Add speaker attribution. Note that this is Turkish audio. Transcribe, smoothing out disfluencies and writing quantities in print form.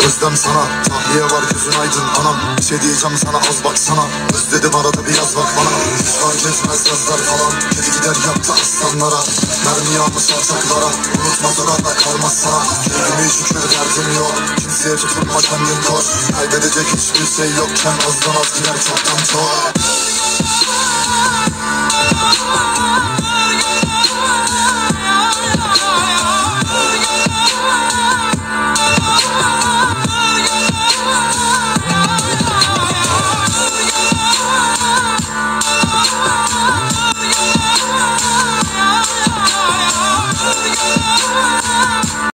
Speaker 1: özlem sana. Tahliye var gözün aydın anam. Bir şey diyeceğim sana az baksana. Özledim arada bir yaz bak bana. Fark etmez yazlar falan. Kedi gider yattı aslanlara. Mermi yağmış alçaklara. Unutmasalar da kalmaz sana. Keyfime şükür derdim yok. Kimseye tutulma kendin koş. Kaybedecek hiçbir şey yokken azdan az gider çoktan çok.